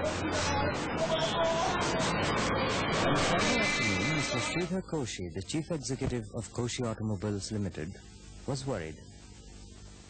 On Friday afternoon, Mr. Sridhar Koshi, the chief executive of Koshi Automobiles Limited, was worried.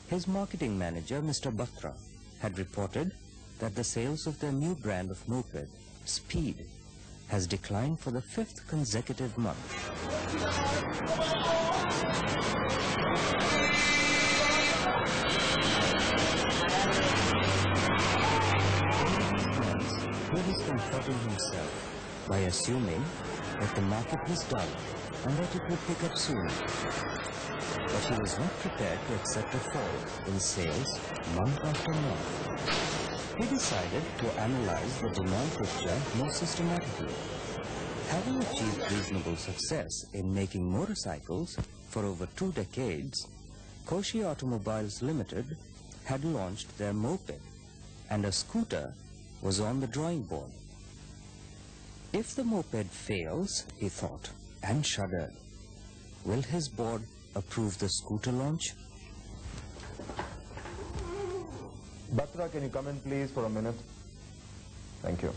His marketing manager, Mr. Batra, had reported that the sales of their new brand of moped, Speed, has declined for the 5th consecutive month. He was comforting himself by assuming that the market was dull and that it would pick up soon. But he was not prepared to accept a fall in sales month after month. He decided to analyze the demand picture more systematically. Having achieved reasonable success in making motorcycles for over 2 decades, Koshi Automobiles Limited had launched their moped, and a scooter was on the drawing board. If the moped fails, he thought, and shuddered, will his board approve the scooter launch? Batra, can you come in please for a minute? Thank you.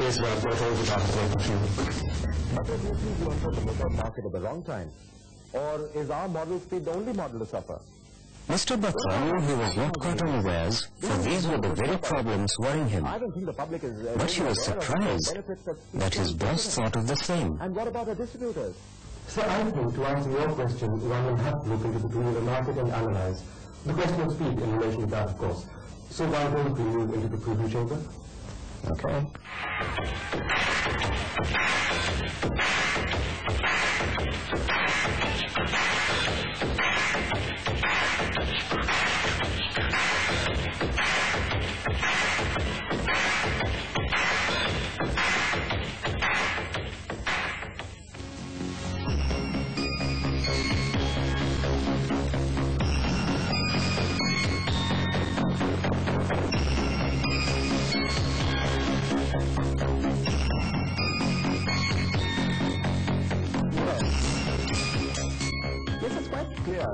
Yes, well, I've got all the documents for you. But do you think you entered the moped market at the wrong time? Or is our model Speed the only model to suffer? Mr. Batra knew he was not caught unawares, for these were the very problems worrying him. I don't think the public is... But he was surprised that his boss thought of the same. And what about the distributors? So I think, to answer your question, one will have to look into the two-wheeler market and analyze the question of speed in relation to that, of course. So why don't we move into the preview chamber? Okay.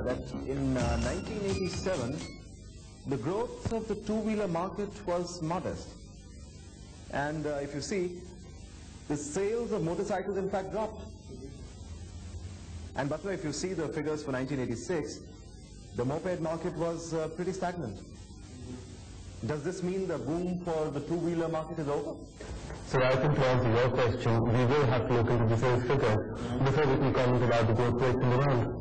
That in 1987, the growth of the two-wheeler market was modest. And if you see, the sales of motorcycles in fact dropped. And Batra, if you see the figures for 1986, the moped market was pretty stagnant. Does this mean the boom for the two-wheeler market is over? So I think to answer your question, we will have to look into the sales figures before we can comment about the growth rates in the round.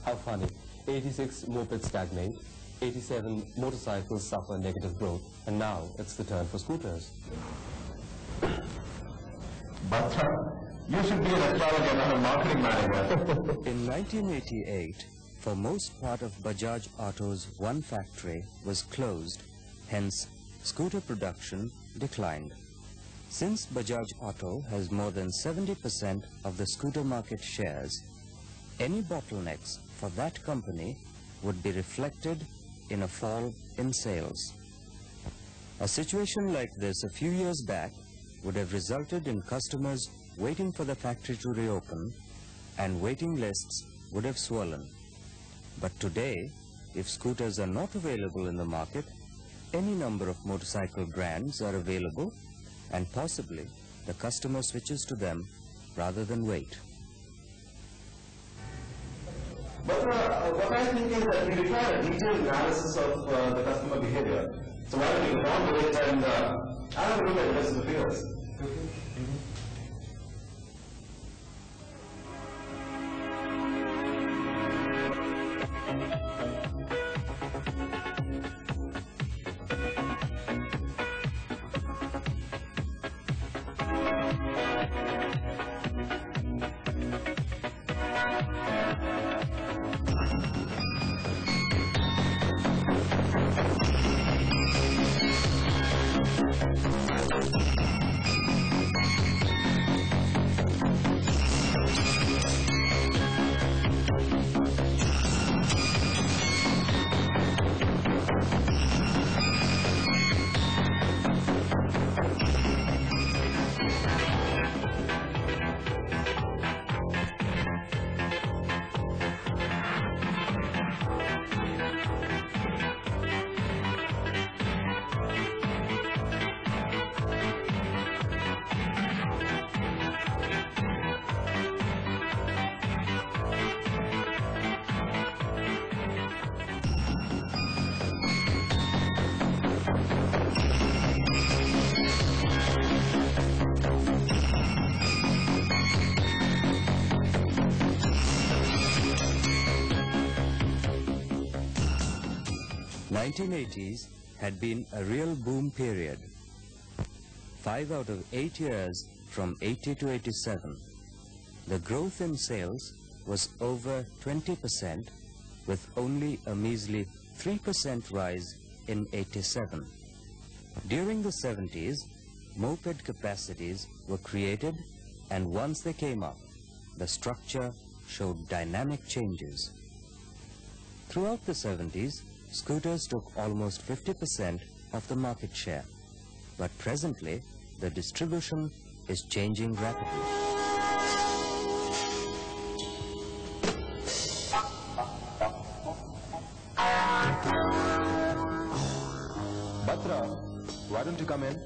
How funny. 86 mopeds stagnate, 87 motorcycles suffer negative growth, and now it's the turn for scooters. Batra, you should be an astrologer, not a marketing manager. In 1988, for most part of Bajaj Auto's one factory was closed, hence scooter production declined. Since Bajaj Auto has more than 70% of the scooter market shares, any bottlenecks for that company would be reflected in a fall in sales. A situation like this a few years back would have resulted in customers waiting for the factory to reopen, and waiting lists would have swollen. But today, if scooters are not available in the market, any number of motorcycle brands are available, and possibly the customer switches to them rather than wait. But what I think is that we require a detailed analysis of the customer behavior. So why don't we go on with it and I have a look at the rest of the figures. 1980s had been a real boom period. 5 out of 8 years from 80 to 87, the growth in sales was over 20%, with only a measly 3% rise in 87. During the 70s, moped capacities were created, and once they came up, the structure showed dynamic changes. Throughout the 70s, scooters took almost 50% of the market share, but presently the distribution is changing rapidly. Batra, why don't you come in?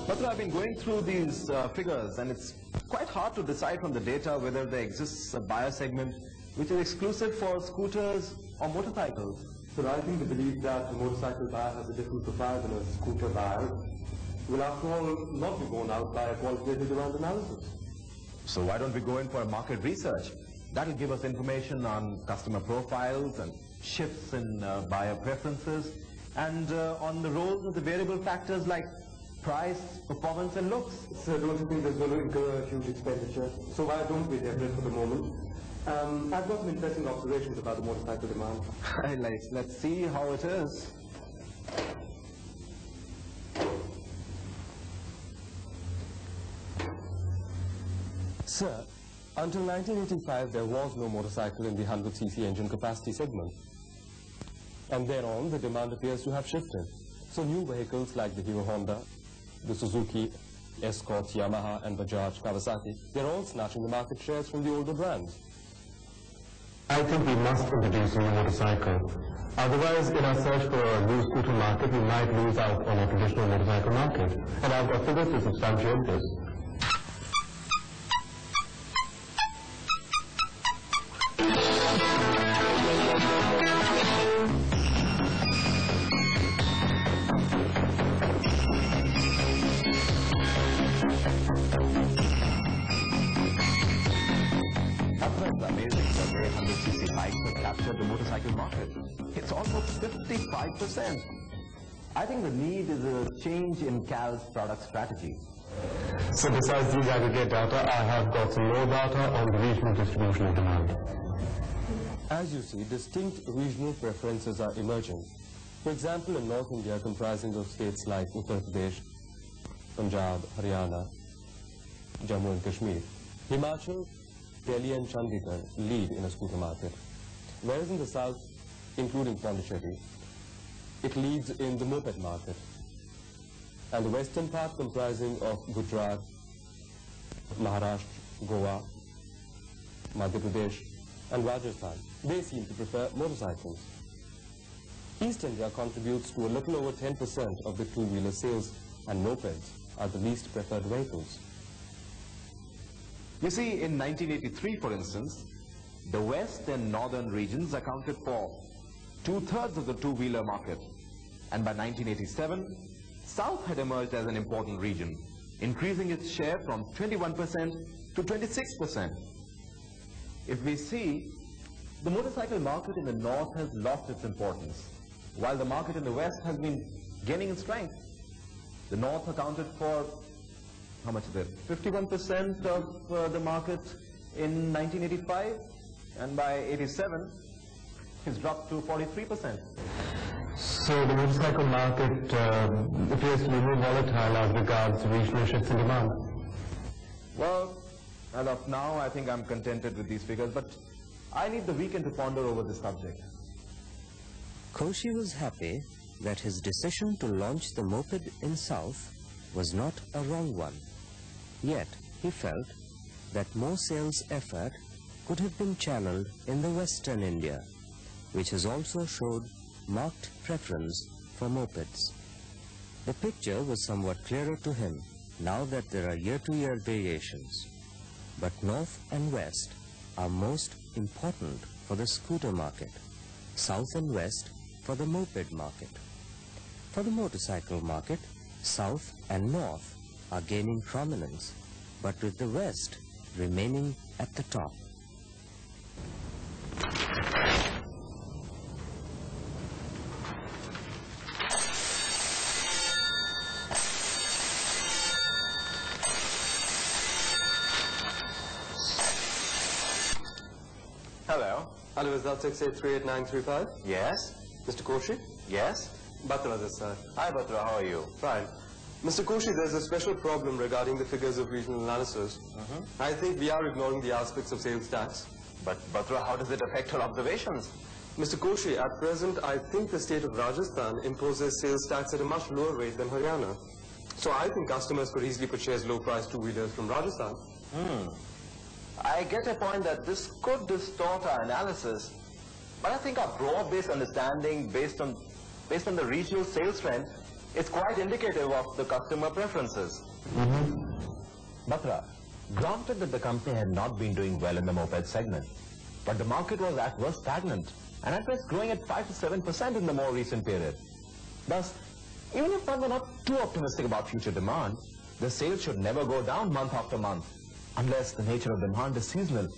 Batra, I've been going through these figures, and it's quite hard to decide from the data whether there exists a buyer segment which is exclusive for scooters or motorcycles. So I think the belief that the motorcycle buyer has a different profile than a scooter buyer will, after all, not be borne out by a qualitative demand analysis. So why don't we go in for a market research? That'll give us information on customer profiles and shifts in buyer preferences, and on the roles of the variable factors like price, performance and looks. So don't you think there's going to incur a huge expenditure? So why don't we definitely for the moment? I've got some interesting observations about the motorcycle demand. Let's see how it is. Sir, until 1985 there was no motorcycle in the 100cc engine capacity segment. And thereon the demand appears to have shifted. So new vehicles like the Hero Honda, the Suzuki, Escort, Yamaha and Bajaj, Kawasaki, they're all snatching the market shares from the older brands. I think we must introduce a new motorcycle. Otherwise, in our search for a new scooter market, we might lose out on a traditional motorcycle market. And I've got figures to substantiate this. The motorcycle market. It's almost 55%. I think the need is a change in CAL's product strategy. So besides these aggregate data, I have got some more data on the regional distribution of demand. As you see, distinct regional preferences are emerging. For example, in North India, comprising of states like Uttar Pradesh, Punjab, Haryana, Jammu and Kashmir, Himachal, Delhi and Chandigarh lead in a scooter market. Whereas in the south, including Pondicherry, it leads in the moped market. And the western part, comprising of Gujarat, Maharashtra, Goa, Madhya Pradesh and Rajasthan, they seem to prefer motorcycles. East India contributes to a little over 10% of the two-wheeler sales, and mopeds are the least preferred vehicles. You see, in 1983, for instance, the west and northern regions accounted for 2/3 of the two-wheeler market. And by 1987, South had emerged as an important region, increasing its share from 21% to 26%. If we see, the motorcycle market in the north has lost its importance, while the market in the west has been gaining in strength. The north accounted for, how much is it? 51% of the market in 1985. And by 87, it's dropped to 43%. So the motorcycle market appears to be more volatile as regards regional shifts in demand. Well, as of now, I think I'm contented with these figures, but I need the weekend to ponder over this subject. Koshi was happy that his decision to launch the moped in South was not a wrong one. Yet, he felt that more sales effort could have been channeled in the Western India, which has also showed marked preference for mopeds. The picture was somewhat clearer to him now that there are year-to-year variations. But North and West are most important for the scooter market, South and West for the moped market. For the motorcycle market, South and North are gaining prominence, but with the West remaining at the top. Hello. Hello, is that 6838935? Yes? Mr. Koshi? Yes? Batra this side. Hi, Batra. How are you? Fine. Mr. Koshi, there's a special problem regarding the figures of regional analysis. I think we are ignoring the aspects of sales tax. But, Batra, how does it affect your observations? Mr. Koshi, at present, I think the state of Rajasthan imposes sales tax at a much lower rate than Haryana. So I think customers could easily purchase low-priced two-wheelers from Rajasthan. I get a point that this could distort our analysis, but I think our broad-based understanding based on the regional sales trend is quite indicative of the customer preferences. Batra, granted that the company had not been doing well in the moped segment, but the market was at worst stagnant, and at best growing at 5 to 7% in the more recent period. Thus, even if one were not too optimistic about future demand, the sales should never go down month after month, unless the nature of demand is seasonal.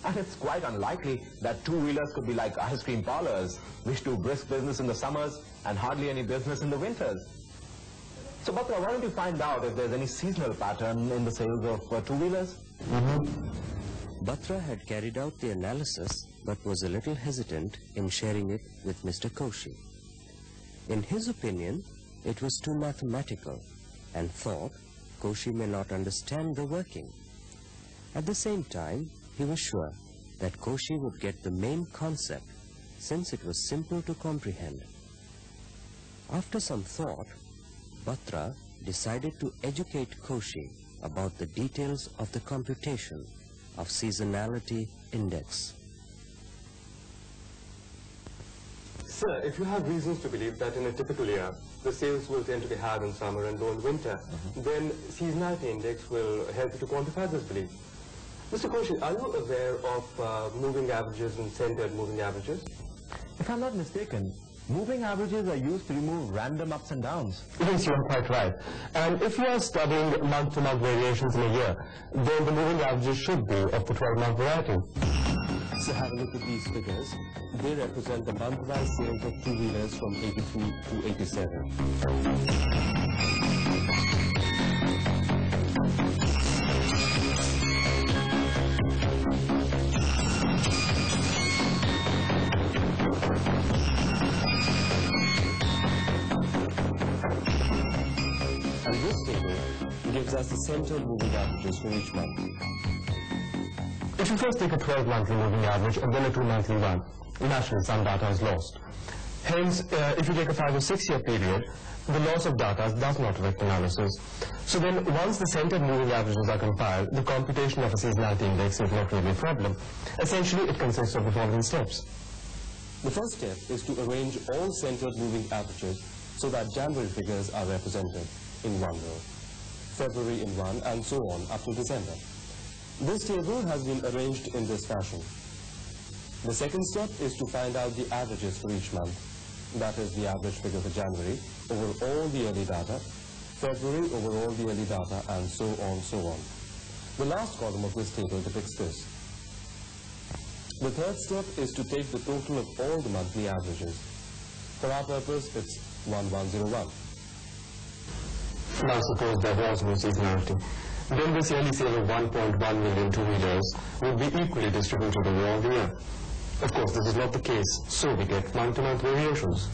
And it's quite unlikely that two-wheelers could be like ice cream parlors, which do brisk business in the summers and hardly any business in the winters. So, Batra, why don't you find out if there's any seasonal pattern in the sales of two-wheelers? Batra had carried out the analysis but was a little hesitant in sharing it with Mr. Koshi. In his opinion, it was too mathematical and thought Koshi may not understand the working. At the same time, he was sure that Koshi would get the main concept since it was simple to comprehend. After some thought, Batra decided to educate Koshi about the details of the computation of seasonality index. Sir, if you have reasons to believe that in a typical year, the sales will tend to be higher in summer and low in winter, then seasonality index will help you to quantify this belief. Mr. Koshi, are you aware of moving averages and centered moving averages? If I'm not mistaken, moving averages are used to remove random ups and downs. Yes, you are quite right. And if you are studying month-to-month variations in a year, then the moving averages should be of the 12-month variety. So have a look at these figures. They represent the month-wise sales of two-wheelers from 83 to 87. And this table gives us the centered moving averages for each month. If you first take a 12-monthly moving average and then a 2-monthly one, naturally some data is lost. Hence, if you take a 5 or 6 year period, the loss of data does not affect analysis. So then, once the centered moving averages are compiled, the computation of a seasonality index is not really a problem. Essentially, it consists of the following steps. The first step is to arrange all centered moving averages so that January figures are represented in one row, February in one, and so on up to December. This table has been arranged in this fashion. The second step is to find out the averages for each month. That is the average figure for January over all the early data, February over all the early data, and so on. The last column of this table depicts this. The third step is to take the total of all the monthly averages. For our purpose, it's 1101. Now suppose there was no seasonality. Then this yearly sale of 1.1 million two-wheelers would be equally distributed over all the year. Of course, this is not the case, so we get month-to-month variations.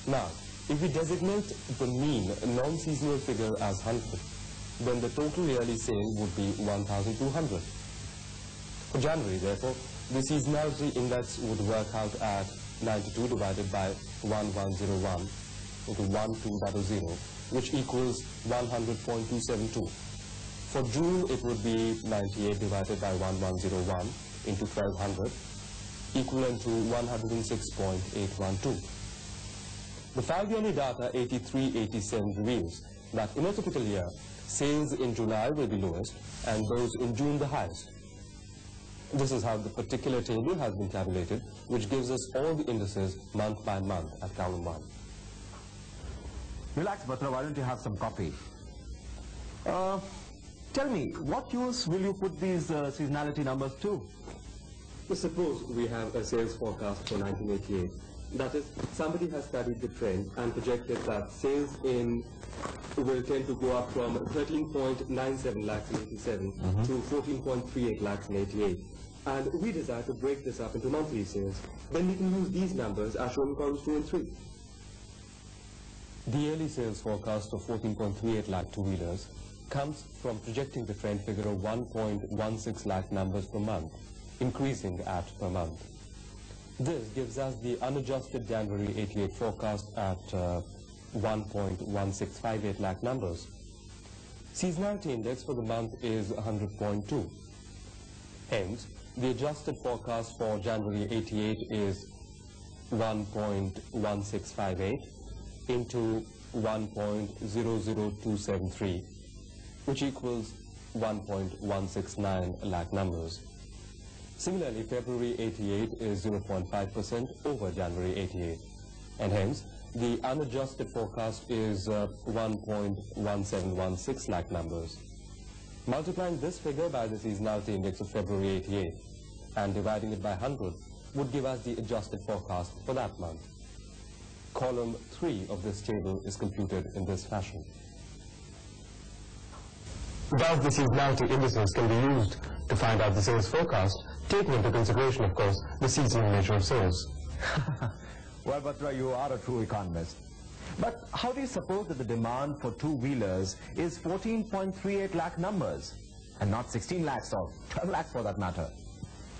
Now, if we designate the mean non-seasonal figure as 100, then the total yearly sale would be 1,200. For January, therefore, the seasonality index would work out at 92 divided by 1101 into 1200, which equals 100.272. For June, it would be 98 divided by 1101 into 1200, equivalent to 106.812. The 5-yearly data 83-87 reveals that in a typical year, sales in July will be lowest and those in June the highest. This is how the particular table has been tabulated, which gives us all the indices month by month at column 1. Relax, Batra, why don't you have some coffee? Tell me, what use will you put these seasonality numbers to? Suppose we have a sales forecast for 1988. That is, somebody has studied the trend and projected that sales will tend to go up from 13.97 lakhs in 87 to 14.38 lakhs in 88. and we desire to break this up into monthly sales, then we can use these numbers as shown in columns 2 and 3. The yearly sales forecast of 14.38 lakh two-wheelers comes from projecting the trend figure of 1.16 lakh numbers per month, increasing at per month. This gives us the unadjusted January 88 forecast at 1.1658 lakh numbers. Seasonality index for the month is 100.2. Hence, the adjusted forecast for January 88 is 1.1658 into 1.00273, which equals 1.169 lakh numbers. Similarly, February 88 is 0.5% over January 88, and hence the unadjusted forecast is 1.1716 lakh numbers. Multiplying this figure by the seasonality index of February 88 and dividing it by 100 would give us the adjusted forecast for that month. Column 3 of this table is computed in this fashion. Thus, the seasonality indices can be used to find out the sales forecast, taking into consideration, of course, the seasonal nature of sales. Well, Batra, you are a true economist. But how do you suppose that the demand for two-wheelers is 14.38 lakh numbers and not 16 lakhs or 12 lakhs for that matter?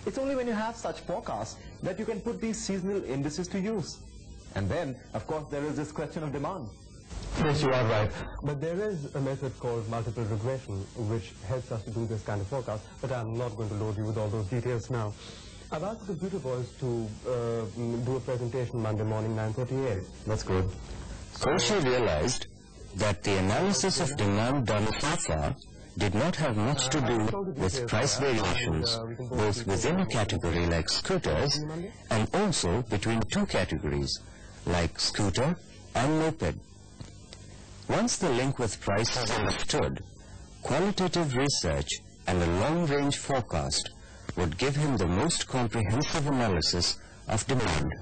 It's only when you have such forecasts that you can put these seasonal indices to use. And then, of course, there is this question of demand. Yes, you are right. But there is a method called multiple regression which helps us to do this kind of forecast, but I'm not going to load you with all those details now. I've asked the computer boys to do a presentation Monday morning, 9:38. That's good. Koshy realized that the analysis of demand done so far did not have much to do with price variations, both within a category like scooters and also between two categories, like scooter and moped. Once the link with price is understood, qualitative research and a long-range forecast would give him the most comprehensive analysis of demand.